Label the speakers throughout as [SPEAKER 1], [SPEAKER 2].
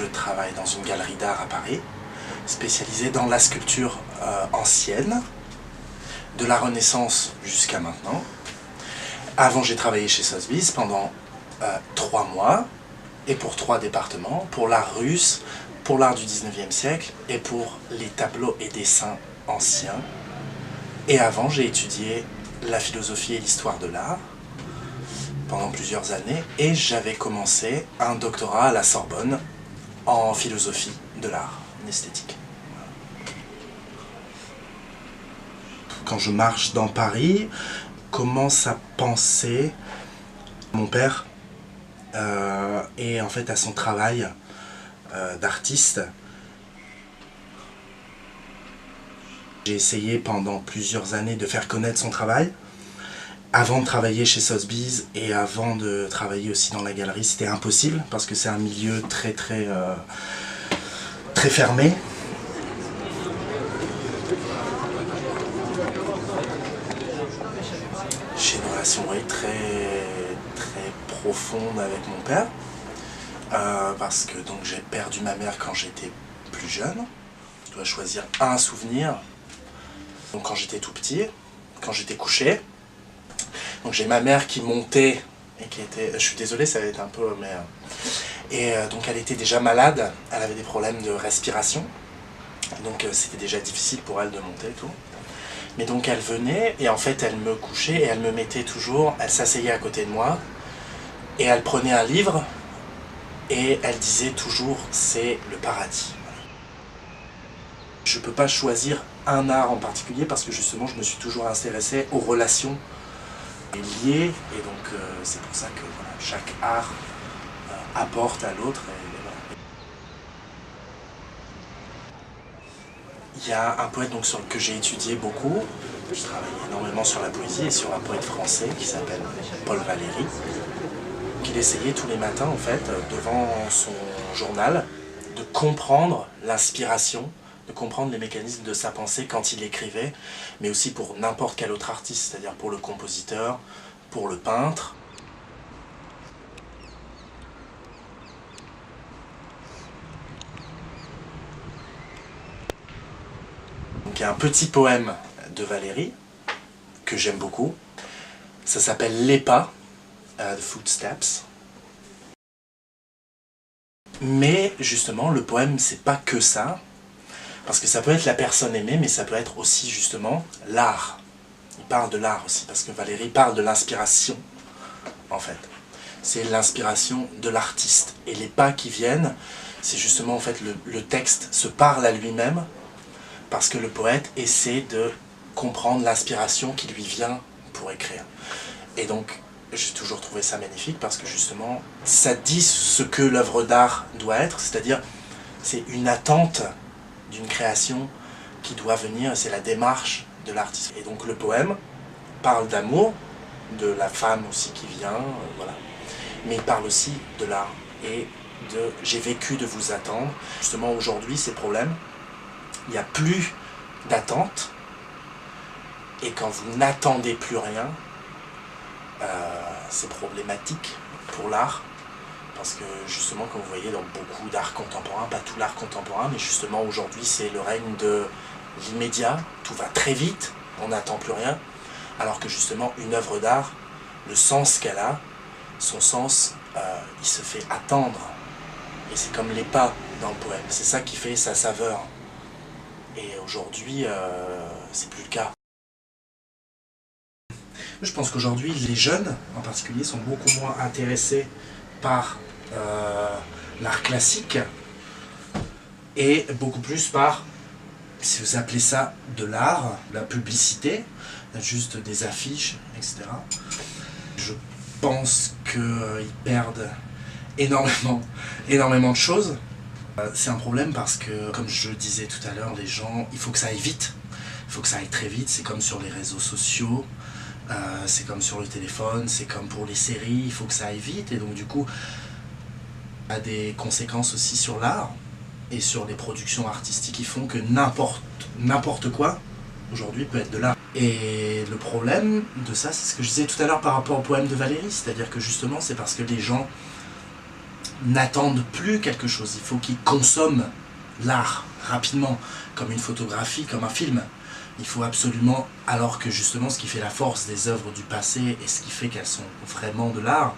[SPEAKER 1] je travaille dans une galerie d'art à Paris, spécialisée dans la sculpture ancienne, de la Renaissance jusqu'à maintenant. Avant, j'ai travaillé chez Sotheby's pendant 3 mois, et pour 3 départements, pour l'art russe, pour l'art du 19e siècle, et pour les tableaux et dessins anciens. Et avant, j'ai étudié la philosophie et l'histoire de l'art pendant plusieurs années, et j'avais commencé un doctorat à la Sorbonne en philosophie de l'art, en esthétique. Quand je marche dans Paris, commence à penser mon père et en fait à son travail d'artiste. J'ai essayé pendant plusieurs années de faire connaître son travail. Avant de travailler chez Sotheby's et avant de travailler aussi dans la galerie, c'était impossible parce que c'est un milieu très fermé. J'ai une relation très profonde avec mon père parce que donc j'ai perdu ma mère quand j'étais plus jeune. Je dois choisir un souvenir. Donc quand j'étais tout petit, quand j'étais couché. Donc j'ai ma mère qui montait et qui était, je suis désolé, ça va être un peu, mais donc elle était déjà malade, elle avait des problèmes de respiration, donc c'était déjà difficile pour elle de monter et tout. Mais donc elle venait et en fait elle me couchait et elle me mettait toujours, elle s'asseyait à côté de moi et elle prenait un livre et elle disait toujours c'est le paradis. Je peux pas choisir un art en particulier parce que justement je me suis toujours intéressé aux relations liées et donc c'est pour ça que voilà, chaque art apporte à l'autre. Il y a un poète donc, que j'ai étudié beaucoup, je travaille énormément sur la poésie et sur un poète français qui s'appelle Paul Valéry, qu'il essayait tous les matins en fait, devant son journal, de comprendre l'inspiration, de comprendre les mécanismes de sa pensée quand il écrivait, mais aussi pour n'importe quel autre artiste, c'est-à-dire pour le compositeur, pour le peintre. Donc il y a un petit poème de Valéry, que j'aime beaucoup, ça s'appelle Les pas, The Footsteps. Mais justement, le poème, c'est pas que ça, parce que ça peut être la personne aimée, mais ça peut être aussi justement l'art. Il parle de l'art aussi, parce que Valéry parle de l'inspiration, en fait. C'est l'inspiration de l'artiste. Et les pas qui viennent, c'est justement en fait le texte se parle à lui-même, parce que le poète essaie de comprendre l'inspiration qui lui vient pour écrire. Et donc, j'ai toujours trouvé ça magnifique, parce que justement, ça dit ce que l'œuvre d'art doit être, c'est-à-dire, c'est une attente d'une création qui doit venir, c'est la démarche de l'artiste. Et donc le poème parle d'amour, de la femme aussi qui vient, voilà. Mais il parle aussi de l'art et de « j'ai vécu de vous attendre ». Justement aujourd'hui, ces problèmes, il n'y a plus d'attente, et quand vous n'attendez plus rien, c'est problématique pour l'art. Parce que justement, comme vous voyez dans beaucoup d'art contemporain, pas tout l'art contemporain, mais justement aujourd'hui c'est le règne de l'immédiat, tout va très vite, on n'attend plus rien, alors que justement une œuvre d'art, le sens qu'elle a, son sens, il se fait attendre. Et c'est comme les pas dans le poème, c'est ça qui fait sa saveur. Et aujourd'hui, c'est plus le cas. Je pense qu'aujourd'hui, les jeunes en particulier sont beaucoup moins intéressés par l'art classique et beaucoup plus par, si vous appelez ça de l'art, la publicité, juste des affiches, etc. Je pense qu'ils perdent énormément de choses. C'est un problème parce que, comme je le disais tout à l'heure, les gens, il faut que ça aille vite. Il faut que ça aille très vite, c'est comme sur les réseaux sociaux. C'est comme sur le téléphone, c'est comme pour les séries, il faut que ça aille vite et donc du coup a des conséquences aussi sur l'art et sur les productions artistiques qui font que n'importe quoi aujourd'hui peut être de l'art. Et le problème de ça, c'est ce que je disais tout à l'heure par rapport au poème de Valéry, c'est-à-dire que justement c'est parce que les gens n'attendent plus quelque chose, il faut qu'ils consomment l'art rapidement, comme une photographie, comme un film. Il faut absolument, alors que justement ce qui fait la force des œuvres du passé et ce qui fait qu'elles sont vraiment de l'art,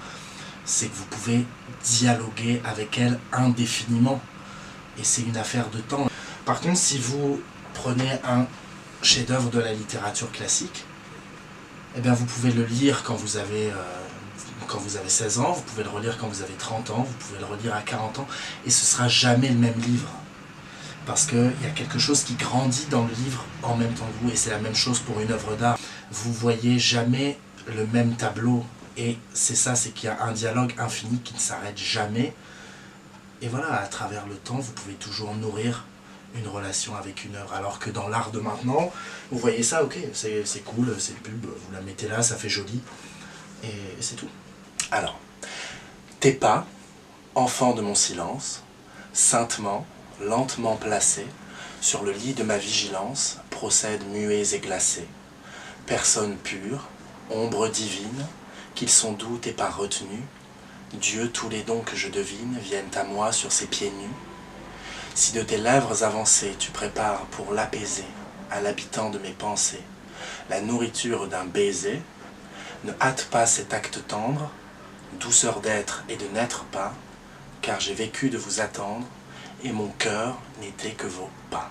[SPEAKER 1] c'est que vous pouvez dialoguer avec elles indéfiniment. Et c'est une affaire de temps. Par contre, si vous prenez un chef-d'œuvre de la littérature classique, eh bien vous pouvez le lire quand vous avez 16 ans, vous pouvez le relire quand vous avez 30 ans, vous pouvez le relire à 40 ans, et ce ne sera jamais le même livre. Parce qu'il y a quelque chose qui grandit dans le livre en même temps que vous, et c'est la même chose pour une œuvre d'art. Vous voyez jamais le même tableau, et c'est ça, c'est qu'il y a un dialogue infini qui ne s'arrête jamais. Et voilà, à travers le temps, vous pouvez toujours nourrir une relation avec une œuvre. Alors que dans l'art de maintenant, vous voyez ça, ok, c'est cool, c'est une pub, vous la mettez là, ça fait joli, et c'est tout. Alors, tes pas, enfant de mon silence, saintement, lentement placés, sur le lit de ma vigilance, procèdent muets et glacés. Personne pure, ombre divine, qu'ils sont doux tes pas retenus, Dieu, tous les dons que je devine viennent à moi sur ses pieds nus. Si de tes lèvres avancées tu prépares pour l'apaiser, à l'habitant de mes pensées, la nourriture d'un baiser, ne hâte pas cet acte tendre, douceur d'être et de n'être pas, car j'ai vécu de vous attendre, et mon cœur n'était que vos pas.